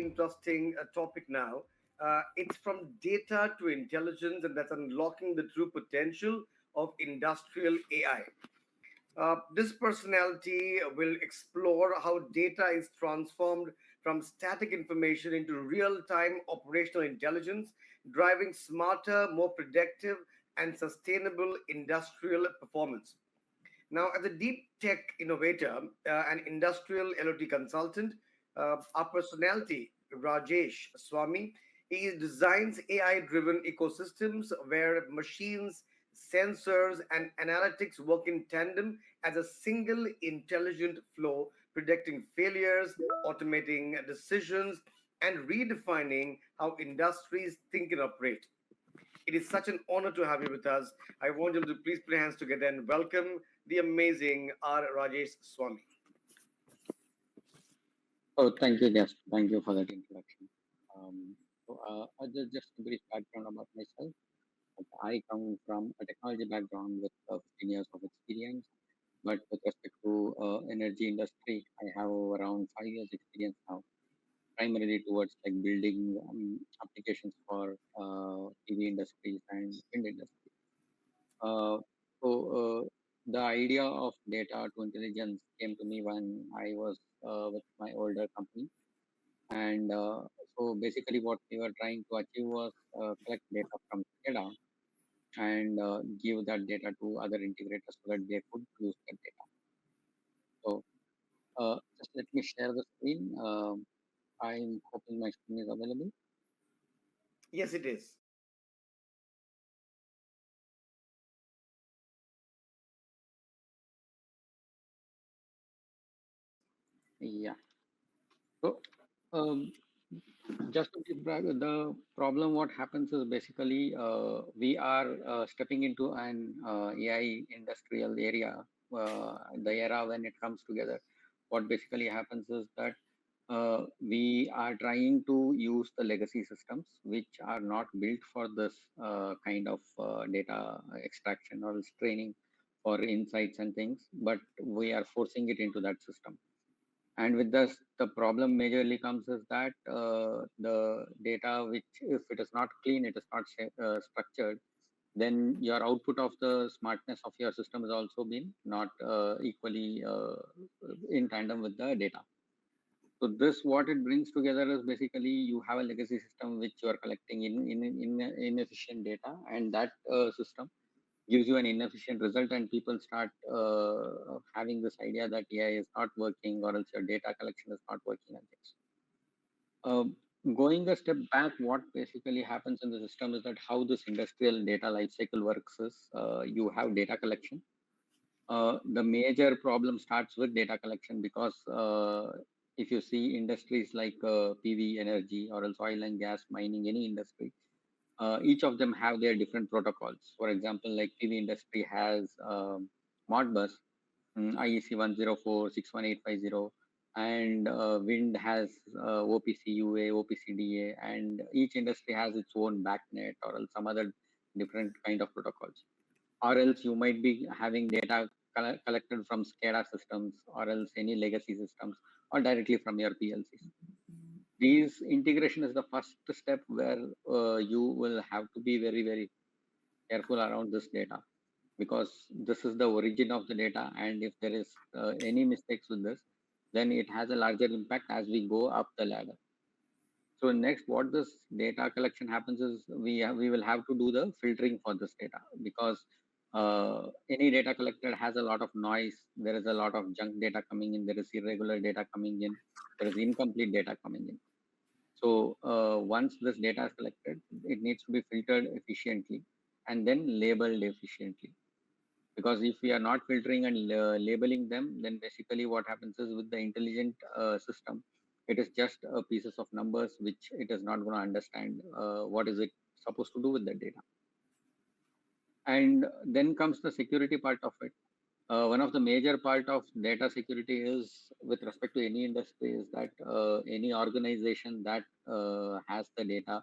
interesting topic now. It's from data to intelligence, and that's unlocking the true potential of industrial AI. This personality will explore how data is transformed from static information into real time operational intelligence, driving smarter, more productive, and sustainable industrial performance. Now, as a deep tech innovator and industrial LOT consultant, our personality, Rajesh Swamy, he designs AI driven ecosystems where machines, sensors, and analytics work in tandem as a single intelligent flow, predicting failures, automating decisions, and redefining how industries think and operate. It is such an honor to have you with us. I want you to please put your hands together and welcome the amazing R. Rajesh Swamy. Oh, thank you, guest. Thank you for that introduction. Just a brief background about myself. I come from a technology background with 15 years of experience, but with respect to energy industry, I have around 5 years experience now, primarily towards like building applications for TV industries and wind industry. Uh, so the idea of data to intelligence came to me when I was with my older company. And so basically, what we were trying to achieve was collect data from data and give that data to other integrators so that they could use that data. So just let me share the screen. I'm hoping my screen is available. Yes, it is. Yeah. So um, just to give back, the problem what happens is basically we are stepping into an AI industrial area, the era when it comes together. What basically happens is that we are trying to use the legacy systems which are not built for this kind of data extraction or else training for insights and things, but we are forcing it into that system. And with this, the problem majorly comes is that the data, which if it is not clean, it is not structured, then your output of the smartness of your system has also been not equally in tandem with the data. So this, what it brings together is basically you have a legacy system which you are collecting in inefficient data, and that system gives you an inefficient result, and people start having this idea that AI is not working or else your data collection is not working and things. Going a step back, what basically happens in the system is that how this industrial data lifecycle works is you have data collection. The major problem starts with data collection because if you see industries like PV energy or else oil and gas mining, any industry, each of them have their different protocols. For example, like PV industry has Modbus, IEC 104 61850, and wind has OPC UA, OPC DA, and each industry has its own backnet or else some other different kind of protocols. Or else you might be having data collected from SCADA systems or else any legacy systems or directly from your PLCs. These integration is the first step where you will have to be very, very careful around this data, because this is the origin of the data. And if there is any mistakes with this, then it has a larger impact as we go up the ladder. So next, what this data collection happens is we will have to do the filtering for this data, because any data collected has a lot of noise. There is a lot of junk data coming in. There is irregular data coming in. There is incomplete data coming in. So once this data is collected, it needs to be filtered efficiently and then labeled efficiently. Because if we are not filtering and labeling them, then basically what happens is with the intelligent system, it is just a pieces of numbers which it is not going to understand what is it supposed to do with the data. And then comes the security part of it. One of the major part of data security is with respect to any industry is that any organization that has the data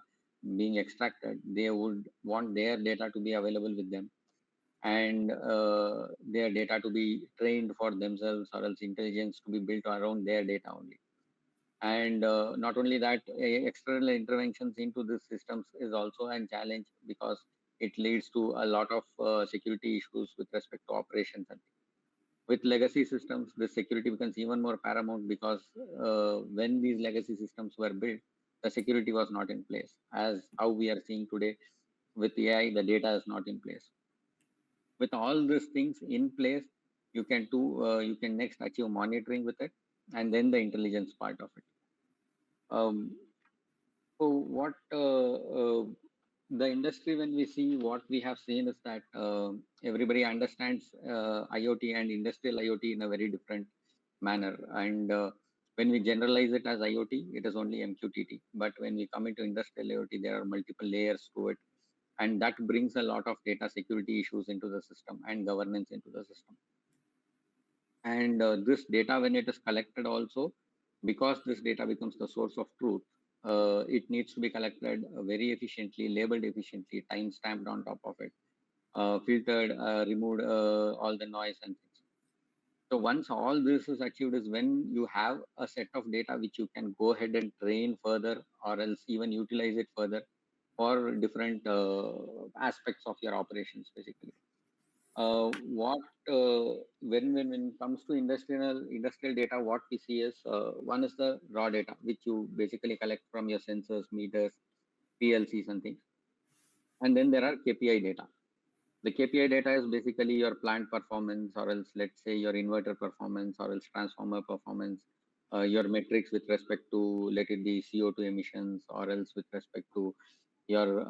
being extracted, they would want their data to be available with them, and their data to be trained for themselves or else intelligence to be built around their data only. And not only that, external interventions into these systems is also a challenge because it leads to a lot of security issues with respect to operations. And with legacy systems, the security becomes even more paramount because when these legacy systems were built, the security was not in place. As how we are seeing today with AI, the data is not in place. With all these things in place, you can next achieve monitoring with it, and then the intelligence part of it. Um, So what the industry, when we see what we have seen is that everybody understands IoT and industrial IoT in a very different manner. And when we generalize it as IoT, it is only MQTT. But when we come into industrial IoT, there are multiple layers to it. And that brings a lot of data security issues into the system and governance into the system. And this data, when it is collected also, because this data becomes the source of truth, it needs to be collected very efficiently, labeled efficiently, time stamped on top of it, filtered, removed all the noise and things. So once all this is achieved is when you have a set of data which you can go ahead and train further, or else even utilize it further for different aspects of your operations basically. What when it comes to industrial data, what we see is one is the raw data, which you basically collect from your sensors, meters, PLCs, and things. And then there are KPI data. The KPI data is basically your plant performance, or else let's say your inverter performance, or else transformer performance, your metrics with respect to, let it be CO2 emissions, or else with respect to your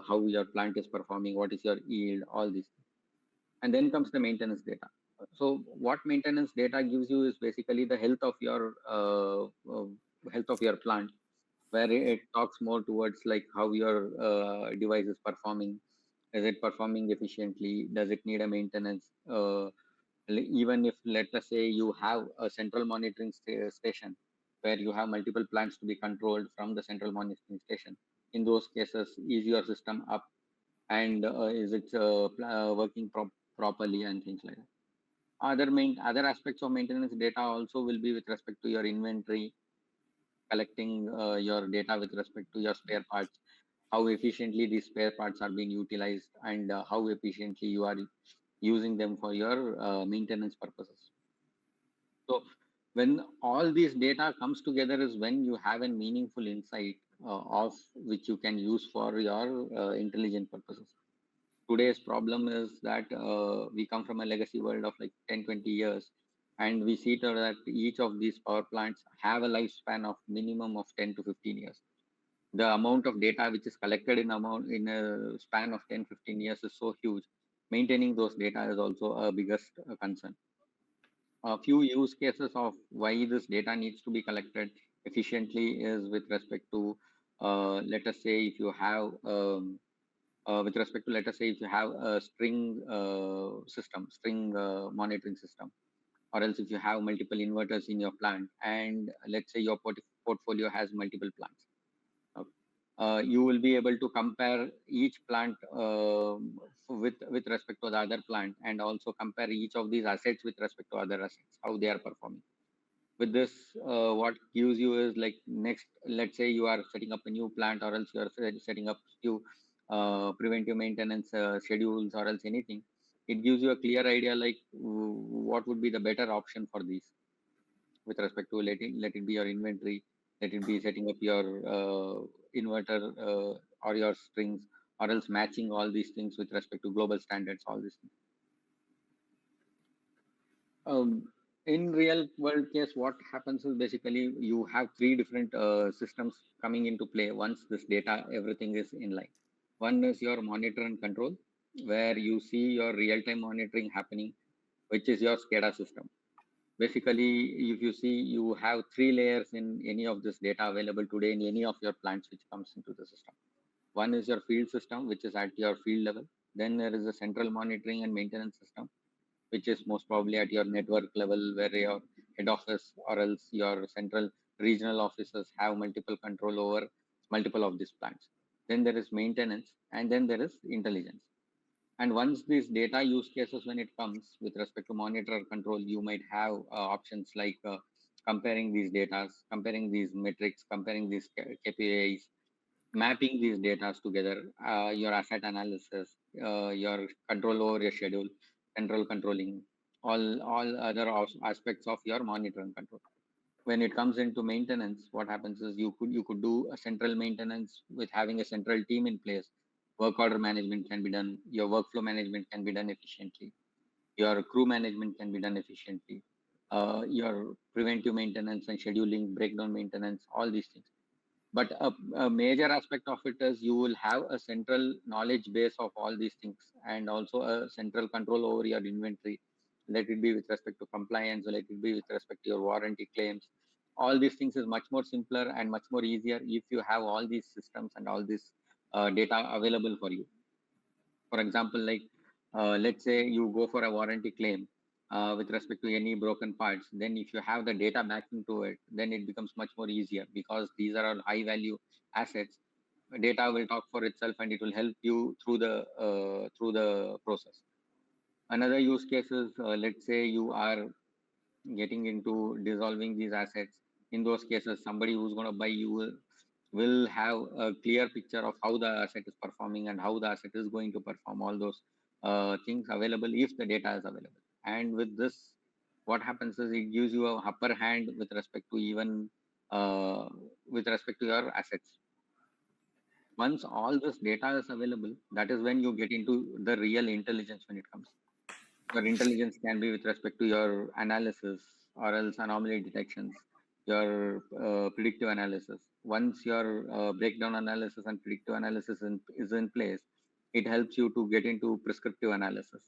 how your plant is performing, what is your yield, all these. And then comes the maintenance data. So what maintenance data gives you is basically the health of your plant, where it talks more towards like how your device is performing. Is it performing efficiently? Does it need a maintenance? Even if, let us say, you have a central monitoring station where you have multiple plants to be controlled from the central monitoring station. In those cases, is your system up, and is it working properly and things like that. Other aspects of maintenance data also will be with respect to your inventory, collecting your data with respect to your spare parts, how efficiently these spare parts are being utilized, and how efficiently you are using them for your maintenance purposes. So when all these data comes together is when you have a meaningful insight of which you can use for your intelligent purposes. Today's problem is that we come from a legacy world of like 10, 20 years, and we see that each of these power plants have a lifespan of minimum of 10 to 15 years. The amount of data which is collected in a span of 10, 15 years is so huge. Maintaining those data is also a biggest concern. A few use cases of why this data needs to be collected efficiently is with respect to, let us say, if you have with respect to, let us say, if you have a string monitoring system, or else if you have multiple inverters in your plant, and let's say your portfolio has multiple plants, you will be able to compare each plant with respect to the other plant, and also compare each of these assets with respect to other assets, how they are performing. With this, what gives you is like next, let's say you are setting up a new plant, or else you are setting up few preventive maintenance schedules, or else anything. It gives you a clear idea like what would be the better option for these with respect to let it be your inventory, let it be setting up your inverter or your strings, or else matching all these things with respect to global standards, all these things. In real world case, what happens is basically you have three different systems coming into play once this data, everything is in line. One is your monitor and control, where you see your real-time monitoring happening, which is your SCADA system. Basically, if you see, you have three layers in any of this data available today in any of your plants which comes into the system. One is your field system, which is at your field level. Then there is a central monitoring and maintenance system, which is most probably at your network level, where your head office or else your central regional offices have multiple control over multiple of these plants. Then there is maintenance, and then there is intelligence. And once these data use cases, when it comes with respect to monitor or control, you might have options like comparing these data, comparing these metrics, comparing these KPIs, mapping these data together, your asset analysis, your control over your schedule, controlling, all other aspects of your monitor and control. When it comes into maintenance, what happens is you could do a central maintenance with having a central team in place. Work order management can be done. Your workflow management can be done efficiently. Your crew management can be done efficiently. Your preventive maintenance and scheduling, breakdown maintenance, all these things. But a major aspect of it is you will have a central knowledge base of all these things, and also a central control over your inventory. Let it be with respect to compliance, or let it be with respect to your warranty claims. All these things is much more simpler and much more easier if you have all these systems and all this data available for you. For example, like let's say you go for a warranty claim with respect to any broken parts, then if you have the data backing to it, then it becomes much more easier, because these are all high value assets. Data will talk for itself and it will help you through the process. Another use case is, let's say you are getting into dissolving these assets. In those cases, somebody who's going to buy you will have a clear picture of how the asset is performing and how the asset is going to perform. All those things available if the data is available. And with this, what happens is it gives you a upper hand with respect to even with respect to your assets. Once all this data is available, that is when you get into the real intelligence. When it comes, your intelligence can be with respect to your analysis or else anomaly detections, your predictive analysis. Once your breakdown analysis and predictive analysis is in place, it helps you to get into prescriptive analysis.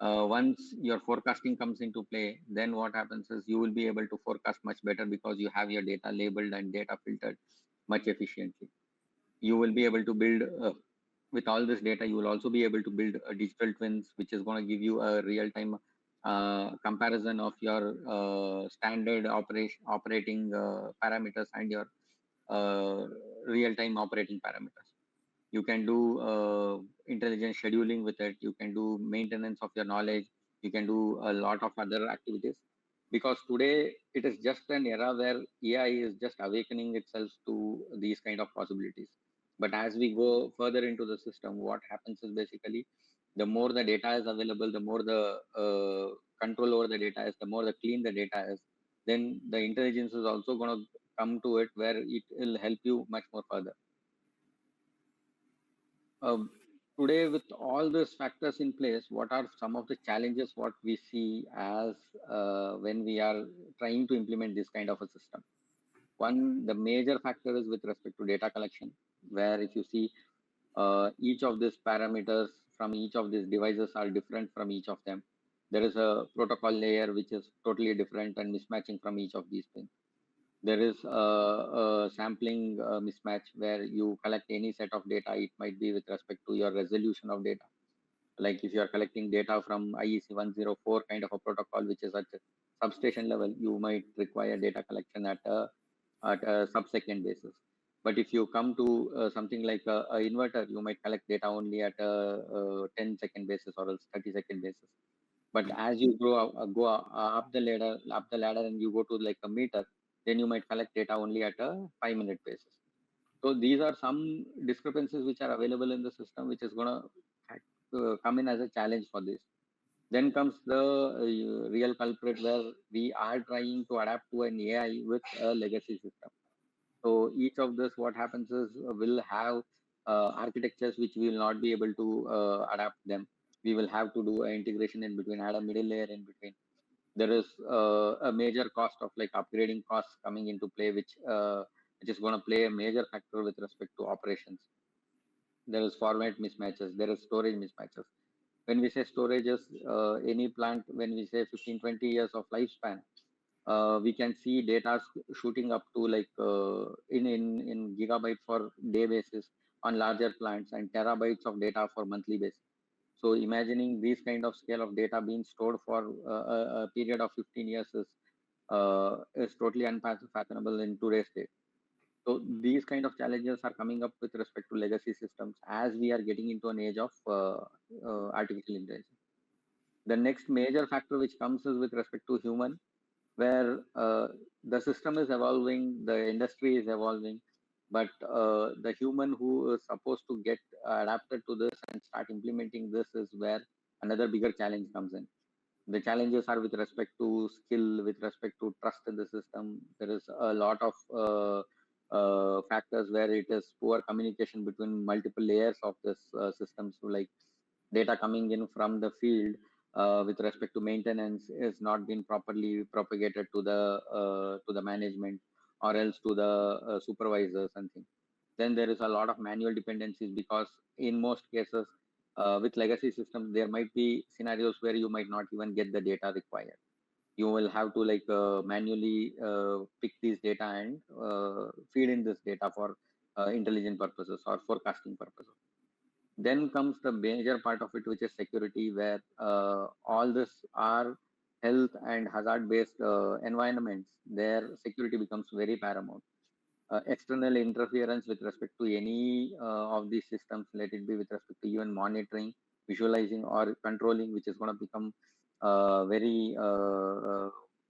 Once your forecasting comes into play, then what happens is you will be able to forecast much better, because you have your data labeled and data filtered much efficiently. You will be able to build with all this data, you will also be able to build a digital twins, which is going to give you a real time comparison of your standard operating parameters and your uh, real time operating parameters. You can do intelligent scheduling with it. You can do maintenance of your knowledge. You can do a lot of other activities, because today it is just an era where AI is just awakening itself to these kind of possibilities. But as we go further into the system, what happens is basically the more the data is available, the more the control over the data is, the more the clean the data is, then the intelligence is also going to come to it, where it will help you much more further. Um, Today, with all these factors in place, what are some of the challenges what we see as when we are trying to implement this kind of a system? One, the major factor is with respect to data collection, where if you see each of these parameters from each of these devices are different from each of them. There is a protocol layer which is totally different and mismatching from each of these things. There is a sampling mismatch, where you collect any set of data. It might be with respect to your resolution of data. Like if you are collecting data from IEC 104 kind of a protocol, which is at a substation level, you might require data collection at a sub-second basis. But if you come to something like a inverter, you might collect data only at a 10-second basis or else 30-second basis. But as you go up the ladder, and you go to like a meter, then you might collect data only at a 5-minute basis. So these are some discrepancies which are available in the system, which is going to come in as a challenge for this. Then comes the real culprit, where we are trying to adapt to an AI with a legacy system. So each of this, what happens is, will have architectures which we will not be able to adapt them. We will have to do an integration in between, add a middle layer in between. There is a major cost of like upgrading costs coming into play, which is going to play a major factor with respect to operations. There is format mismatches. There is storage mismatches. When we say storages, any plant, when we say 15, 20 years of lifespan, we can see data shooting up to like in gigabyte for day basis on larger plants, and terabytes of data for monthly basis. So imagining these kind of scale of data being stored for a period of 15 years is totally unfathomable in today's day. So these kind of challenges are coming up with respect to legacy systems as we are getting into an age of artificial intelligence. The next major factor which comes is with respect to human. where the system is evolving, the industry is evolving, but the human who is supposed to get adapted to this and start implementing this is where another bigger challenge comes in. The challenges are with respect to skill, with respect to trust in the system. There is a lot of factors where it is poor communication between multiple layers of this system. So, like data coming in from the field with respect to maintenance is not been properly propagated to the management or else to the supervisors and things. Then there is a lot of manual dependencies because in most cases with legacy systems there might be scenarios where you might not even get the data required. You will have to like manually pick these data and feed in this data for intelligent purposes or forecasting purposes. Then comes the major part of it, which is security, where all this are health and hazard based environments. Their security becomes very paramount. External interference with respect to any of these systems, let it be with respect to even monitoring, visualizing, or controlling, which is going to become very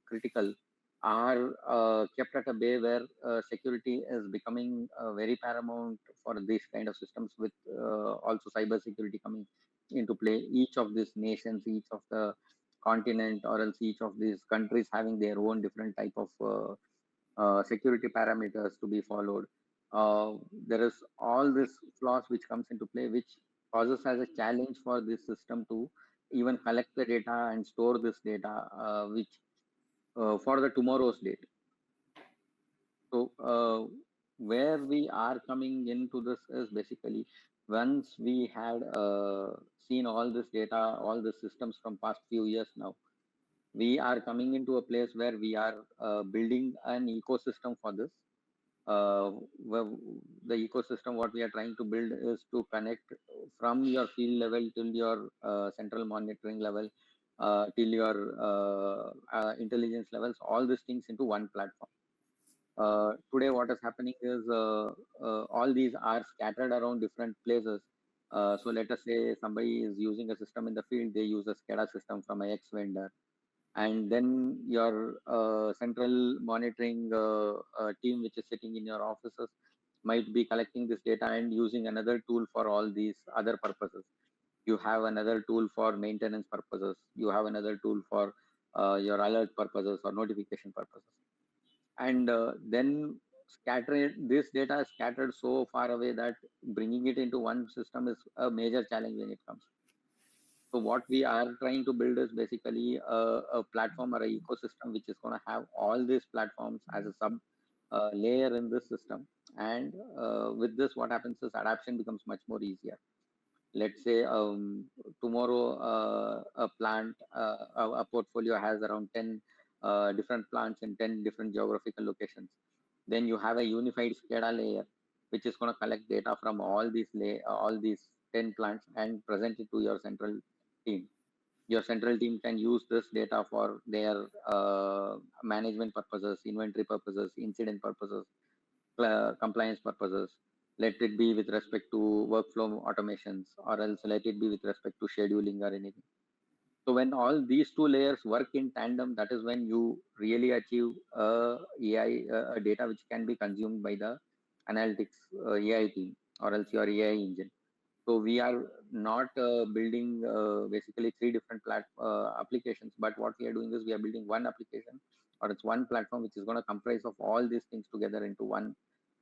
critical, are kept at a bay where security is becoming very paramount for these kind of systems, with also cyber security coming into play. Each of these nations, each of the continent, or else each of these countries having their own different type of security parameters to be followed. Uh, there is all this flaws which comes into play, which causes as a challenge for this system to even collect the data and store this data, which for the tomorrow's date. So where we are coming into this is basically once we had seen all this data, all the systems from past few years now, we are coming into a place where we are building an ecosystem for this. Well, the ecosystem what we are trying to build is to connect from your field level till your central monitoring level till your intelligence levels, all these things into one platform. Today what is happening is all these are scattered around different places. So let us say somebody is using a system in the field, they use a SCADA system from a X vendor, and then your central monitoring team which is sitting in your offices might be collecting this data and using another tool for all these other purposes. You have another tool for maintenance purposes, you have another tool for your alert purposes or notification purposes, and then scatter this data is scattered so far away that bringing it into one system is a major challenge when it comes. So what we are trying to build is basically a platform or a ecosystem which is going to have all these platforms as a sub layer in this system. And with this, what happens is adaptation becomes much more easier. Let's say tomorrow a plant, a portfolio has around 10 different plants in 10 different geographical locations. Then you have a unified SCADA layer, which is going to collect data from all these 10 plants and present it to your central team. Your central team can use this data for their management purposes, inventory purposes, incident purposes, compliance purposes. Let it be with respect to workflow automations, or else let it be with respect to scheduling or anything. So when all these two layers work in tandem, that is when you really achieve AI, data which can be consumed by the analytics AI team or else your AI engine. So we are not building basically three different applications, but what we are doing is we are building one application or it's one platform which is going to comprise of all these things together into one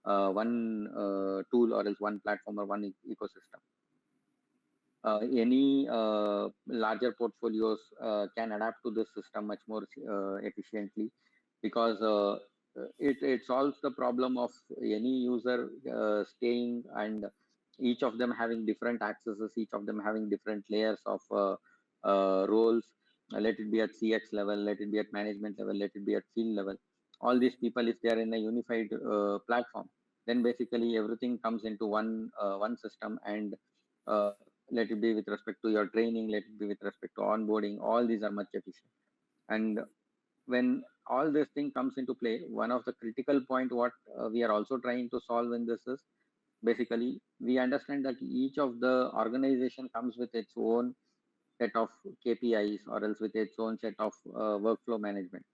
tool or else one platform or one ecosystem. Any larger portfolios can adapt to this system much more efficiently because it solves the problem of any user staying and each of them having different accesses, each of them having different layers of roles. Let it be at CX level, let it be at management level, let it be at field level. All these people, if they are in a unified platform, then basically everything comes into one system, and uh, let it be with respect to your training, let it be with respect to onboarding, all these are much efficient. And when all this thing comes into play, one of the critical point what we are also trying to solve in this is basically we understand that each of the organization comes with its own set of KPIs or else with its own set of workflow management.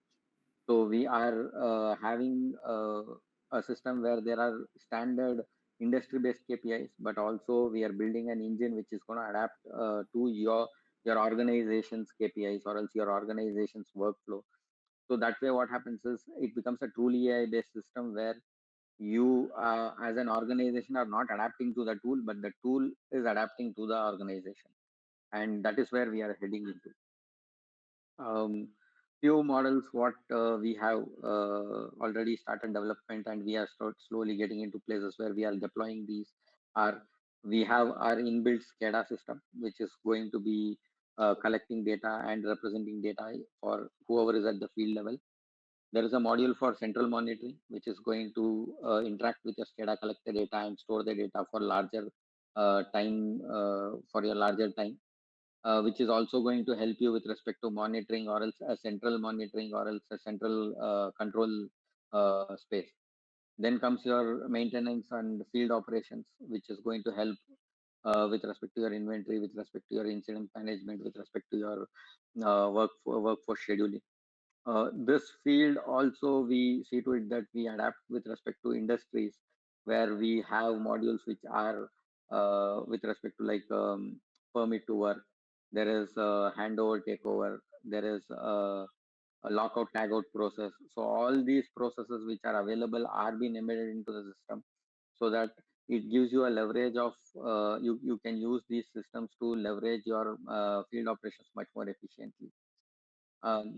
So we are having a system where there are standard industry-based KPIs, but also we are building an engine which is going to adapt to your organization's KPIs or else your organization's workflow. So that way, what happens is it becomes a truly AI-based system where you, as an organization, are not adapting to the tool, but the tool is adapting to the organization, and that is where we are heading into. Few models what we have already started development, and we are slowly getting into places where we are deploying these are, we have our inbuilt SCADA system which is going to be collecting data and representing data for whoever is at the field level. There is a module for central monitoring which is going to interact with your SCADA, collect the data and store the data for larger time, for your larger time, which is also going to help you with respect to monitoring or else a central monitoring or else a central control space. Then comes your maintenance and field operations, which is going to help with respect to your inventory, with respect to your incident management, with respect to your workforce scheduling. This field also we see to it that we adapt with respect to industries where we have modules which are with respect to like permit to work. There is a handover takeover. There is a lockout tagout process. So all these processes which are available are being embedded into the system, so that it gives you a leverage of you can use these systems to leverage your field operations much more efficiently.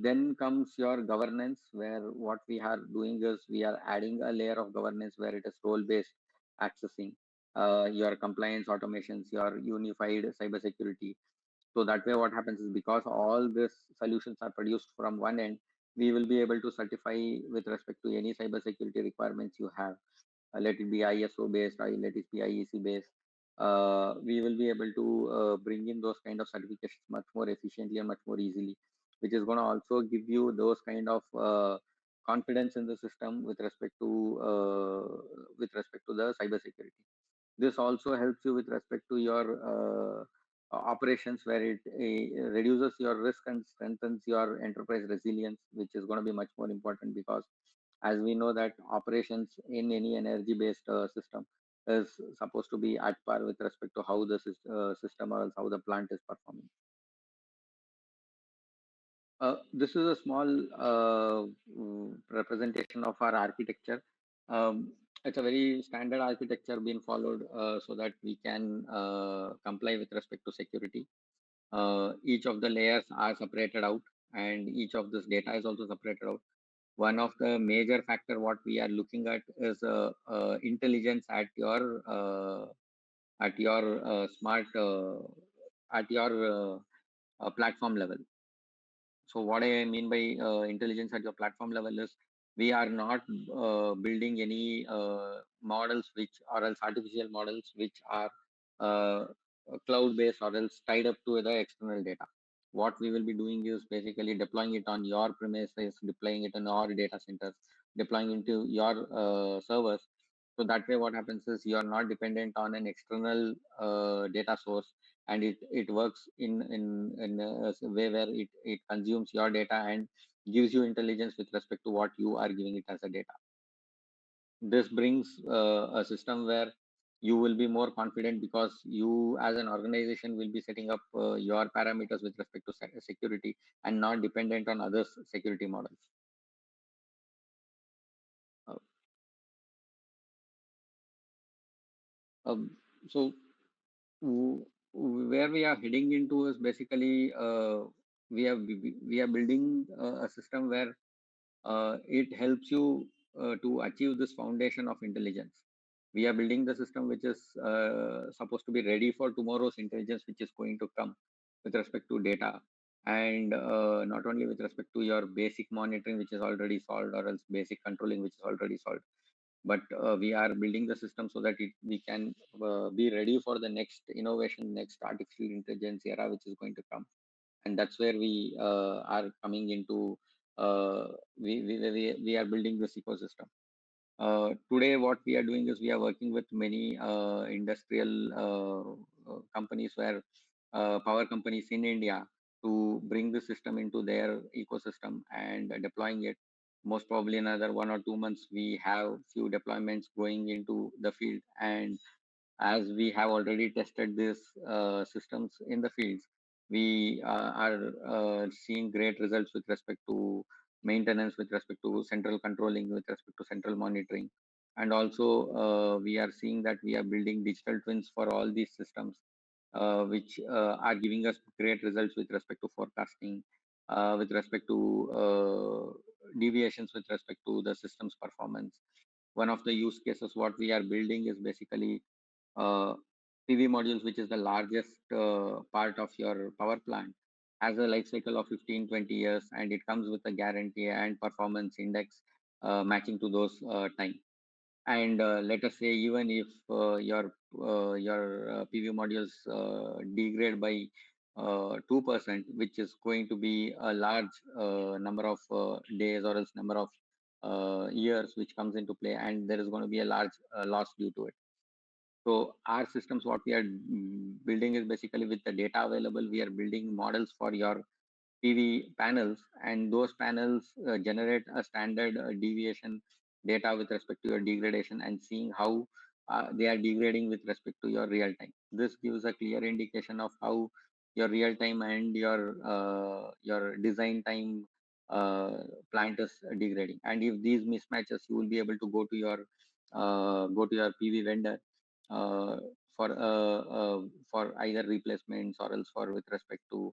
Then comes your governance, where what we are doing is we are adding a layer of governance where it is role-based accessing, your compliance automations, your unified cybersecurity. So that way, what happens is because all these solutions are produced from one end, we will be able to certify with respect to any cybersecurity requirements you have, let it be ISO based or let it be IEC based. We will be able to bring in those kind of certifications much more efficiently and much more easily, which is going to also give you those kind of confidence in the system with respect to the cybersecurity. This also helps you with respect to your operations, where it reduces your risk and strengthens your enterprise resilience, which is going to be much more important because as we know that operations in any energy based system is supposed to be at par with respect to how the system or else how the plant is performing. This is a small representation of our architecture. It's a very standard architecture being followed so that we can comply with respect to security. Each of the layers are separated out, and each of this data is also separated out. One of the major factor what we are looking at is intelligence at your smart at your platform level. So what I mean by intelligence at your platform level is we are not building any models which or else artificial models which are uh, cloud based or else tied up to the external data. What we will be doing is basically deploying it on your premises, deploying it in our data centers, deploying into your servers. So that way, what happens is you are not dependent on an external data source, and it works in a way where it consumes your data and gives you intelligence with respect to what you are giving it as a data. This brings a system where you will be more confident because you as an organization will be setting up your parameters with respect to security and not dependent on others security models. uh, um, so where we are heading into is basically we are building a system where it helps you to achieve this foundation of intelligence. We are building the system which is supposed to be ready for tomorrow's intelligence, which is going to come with respect to data, and not only with respect to your basic monitoring, which is already solved, or else basic controlling, which is already solved, but we are building the system so that we can be ready for the next innovation, next artificial intelligence era, which is going to come. And that's where we are coming into we are building this ecosystem. Today what we are doing is we are working with many industrial companies, where power companies in India, to bring the system into their ecosystem and deploying it. Most probably another 1 or 2 months, we have few deployments going into the field. And as we have already tested these systems in the fields, we are seeing great results with respect to maintenance, with respect to central controlling, with respect to central monitoring. And also, we are seeing that we are building digital twins for all these systems, which are giving us great results with respect to forecasting, with respect to deviations with respect to the system's performance. One of the use cases what we are building is basically uh, PV modules, which is the largest part of your power plant, has a life cycle of 15-20 years, and it comes with a guarantee and performance index matching to those time. And let us say even if your PV modules degrade by 2%, which is going to be a large number of days or else number of years which comes into play, and there is going to be a large loss due to it. So our systems, what we are building is basically with the data available, we are building models for your PV panels, and those panels generate a standard deviation data with respect to your degradation, and seeing how they are degrading with respect to your real time. This gives a clear indication of how your real time and your design time uh, plant is degrading. And if these mismatches, you will be able to go to your PV vendor uh, for for either replacements or else for with respect to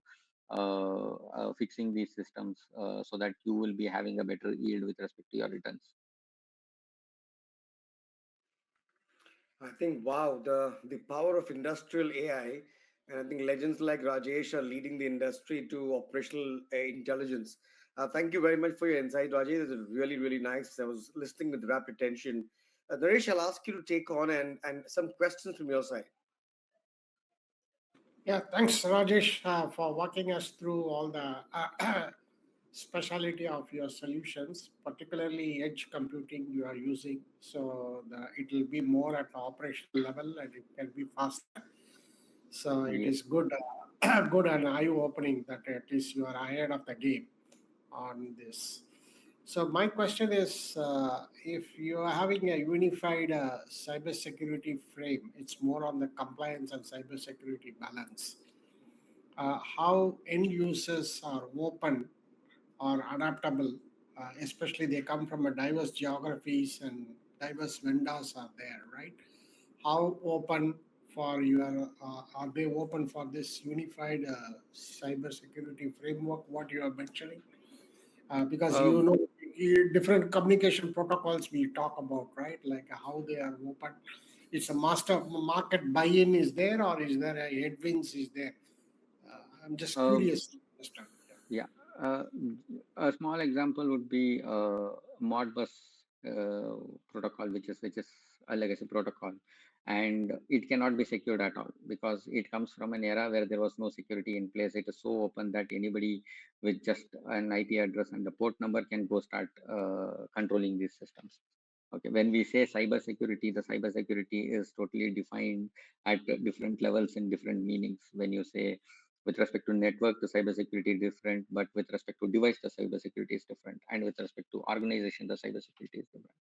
fixing these systems, so that you will be having a better yield with respect to your returns. I think wow, the power of industrial AI, and I think legends like Rajesh are leading the industry to operational intelligence. Thank you very much for your insight, Rajesh. This is really nice. I was listening with rapt attention. Naresh, I'll ask you to take on and some questions from your side. Yeah, thanks, Rajesh, for walking us through all the speciality of your solutions, particularly edge computing you are using. So it will be more at the operational level and it can be faster. So it Yes. is good, good and eye-opening that at least you are ahead of the game on this. So my question is, if you are having a unified cybersecurity frame, it's more on the compliance and cybersecurity balance. How end users are open or adaptable, especially they come from a diverse geographies and diverse vendors are there, right? How open for your are they open for this unified cybersecurity framework? What you are mentioning, because Uh, different communication protocols we talk about, right? Like how they are open. It's a master market buy-in is there, or is there a headwinds is there? I'm just uh, curious to understand. yeah. Uh, a small example would be Modbus uh, protocol, which is a legacy protocol, and it cannot be secured at all because it comes from an era where there was no security in place. It is so open that anybody with just an IP address and the port number can go start controlling these systems. Okay, when we say cybersecurity, the cybersecurity is totally defined at different levels and different meanings. When you say with respect to network, the cybersecurity is different, but with respect to device, the cybersecurity is different, and with respect to organization, the cybersecurity is different.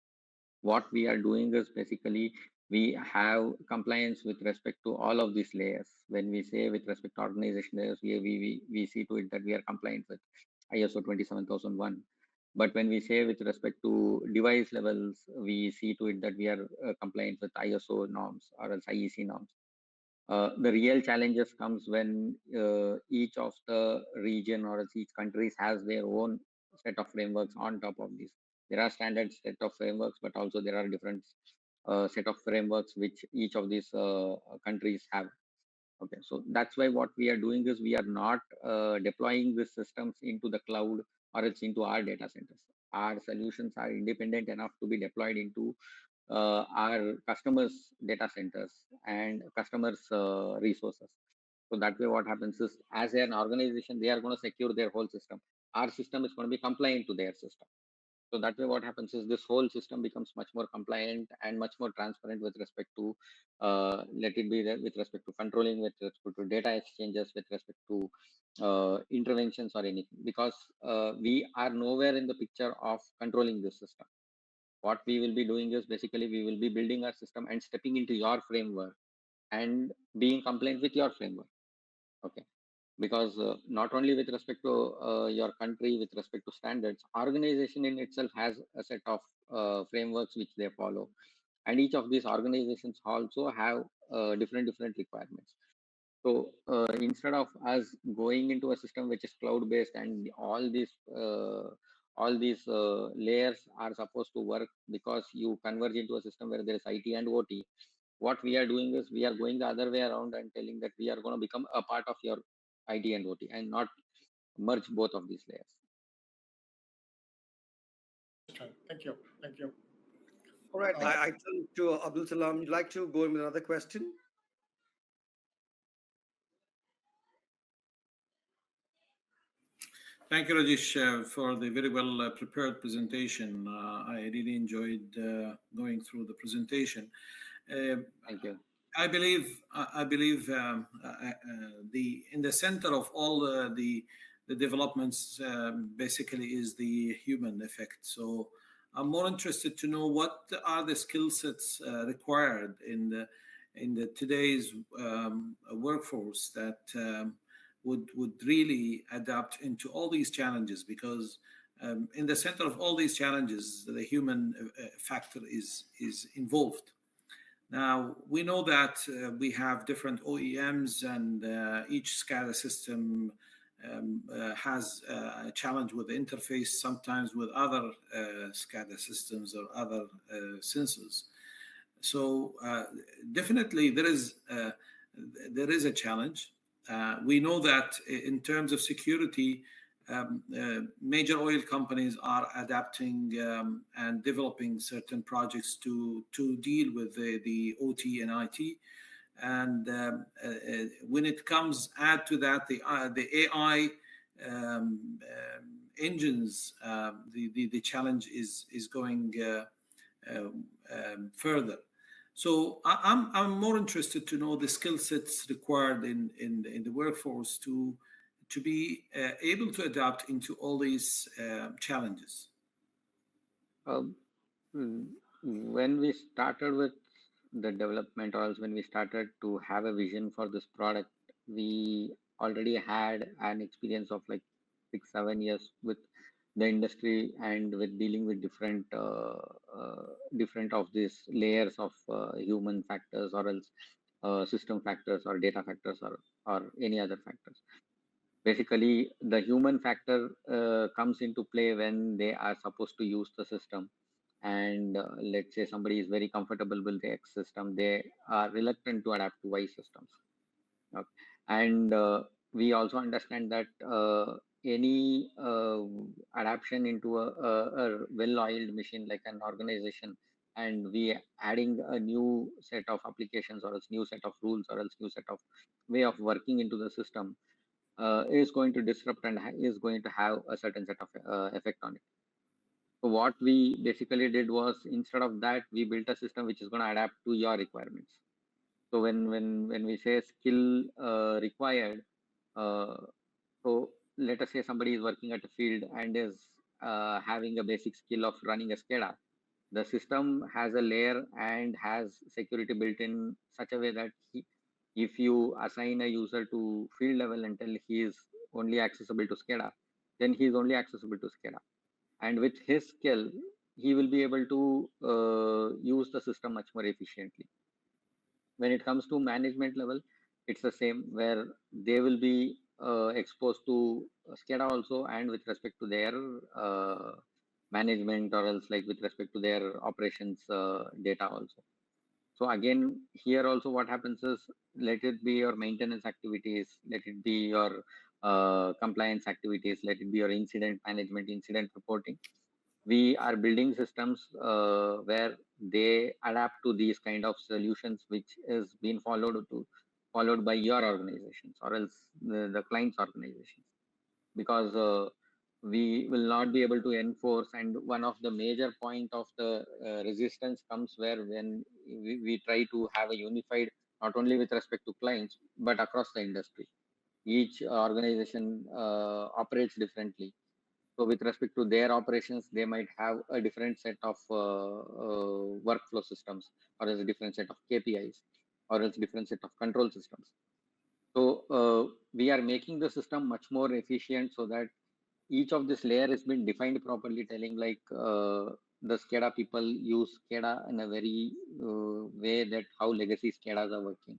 What we are doing is basically we have compliance with respect to all of these layers. When we say with respect to organization layers, we see to it that we are compliant with ISO 27001. But when we say with respect to device levels, we see to it that we are compliant with ISO norms or else IEC norms. The real challenges comes when each of the region or else each countries has their own set of frameworks on top of this. There are standard set of frameworks, but also there are different set of frameworks which each of these countries have. Okay, so that's why what we are doing is we are not deploying these systems into the cloud or else into our data centers. Our solutions are independent enough to be deployed into our customers' data centers and customers' resources. So that way, what happens is, as an organization, they are going to secure their whole system. Our system is going to be compliant to their system. So that way, what happens is this whole system becomes much more compliant and much more transparent with respect to, let it be with respect to controlling, with respect to data exchanges, with respect to interventions or anything, because we are nowhere in the picture of controlling this system. What we will be doing is basically we will be building our system and stepping into your framework and being compliant with your framework. Okay, because not only with respect to your country, with respect to standards, organization in itself has a set of frameworks which they follow, and each of these organizations also have different requirements. So instead of us going into a system which is cloud based and all these layers are supposed to work because you converge into a system where there is IT and OT, what we are doing is we are going the other way around and telling that we are going to become a part of your IT and OT and not merge both of these layers. Understood. Thank you. Thank you. All right, Uh, I turn to Abdul Salam. You'd like to go in with another question? Thank you, Rajesh, for the very well prepared presentation. I really enjoyed going through the presentation. Uh, Thank you. I believe the in the center of all the developments basically is the human effect. So I'm more interested to know what are the skill sets required in the today's workforce that would really adapt into all these challenges, because in the center of all these challenges the human factor is involved. Now, we know that we have different OEMs, and each SCADA system has a challenge with the interface, sometimes with other SCADA systems or other sensors. So definitely there is a challenge. We know that in terms of security, major oil companies are adapting and developing certain projects to deal with the OT and IT. And when it comes, add to that the AI engines, the challenge is going further. So I'm more interested to know the skill sets required in the workforce to be able to adapt into all these challenges. Um, mm, when we started with the development, or else when we started to have a vision for this product, we already had an experience of like 6 7 years with the industry and with dealing with different of these layers of human factors, or else system factors or data factors, or any other factors. Basically, the human factor comes into play when they are supposed to use the system. And let's say somebody is very comfortable with the X system, they are reluctant to adapt to Y systems. Okay. And we also understand that any adaptation into a well-oiled machine like an organization, and we adding a new set of applications, or else new set of rules, or else new set of way of working into the system, is going to disrupt and is going to have a certain set of effect on it. So what we basically did was, instead of that, we built a system which is going to adapt to your requirements. So when we say skill required, uh, so let us say somebody is working at a field and is having a basic skill of running a SCADA. The system has a layer and has security built in such a way that if you assign a user to field level until he is only accessible to SCADA, then he is only accessible to SCADA. And with his skill, he will be able to use the system much more efficiently. When it comes to management level, it's the same, where they will be exposed to SCADA also, and with respect to their management, or else like with respect to their operations data also. So again, here also what happens is, let it be your maintenance activities, let it be your compliance activities, let it be your incident management, incident reporting. We are building systems where they adapt to these kind of solutions, which is being followed by your organizations, or else the client's organizations. Because we will not be able to enforce. And one of the major point of the resistance comes where when we try to have a unified, not only with respect to clients but across the industry. Each organization operates differently, so with respect to their operations they might have a different set of workflow systems, or else a different set of KPIs, or else different set of control systems. So we are making the system much more efficient so that each of this layer has been defined properly, telling like the SCADA people use SCADA in a very way that how legacy SCADAs are working.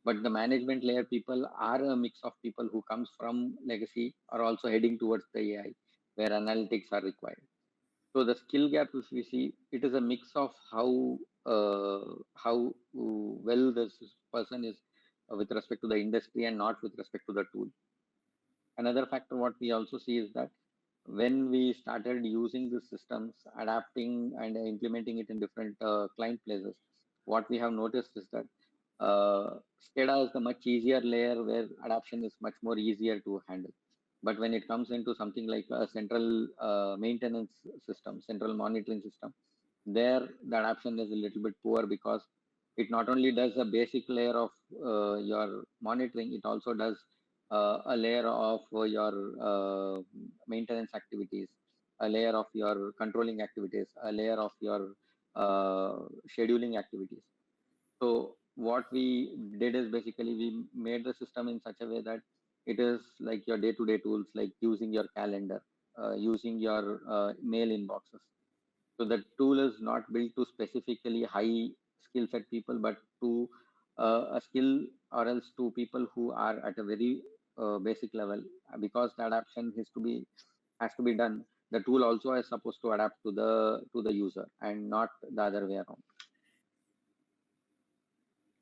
But the management layer people are a mix of people who comes from legacy are also heading towards the AI, where analytics are required. So the skill gap, if we see, it is a mix of how well this person is with respect to the industry and not with respect to the tool. Another factor what we also see is that when we started using the systems, adapting and implementing it in different client places, what we have noticed is that SCADA is the much easier layer where adaptation is much more easier to handle. But when it comes into something like a central maintenance system, central monitoring system, there the adaptation is a little bit poor, because it not only does a basic layer of your monitoring, it also does a layer of your maintenance activities, a layer of your controlling activities, a layer of your scheduling activities. So what we did is basically we made the system in such a way that it is like your day-to-day tools, like using your calendar, using your mail inboxes. So the tool is not built to specifically high skill set people, but to a skill, or else to people who are at a very basic level. Because the adaptation has to be done. The tool also is supposed to adapt to the user and not the other way around.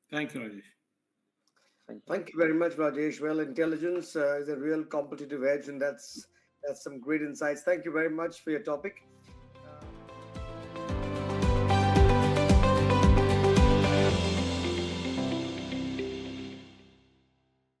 Thank you, Rajesh. Thank you. Thank you very much, Rajesh. Well, intelligence is a real competitive edge, and that's some great insights. Thank you very much for your topic.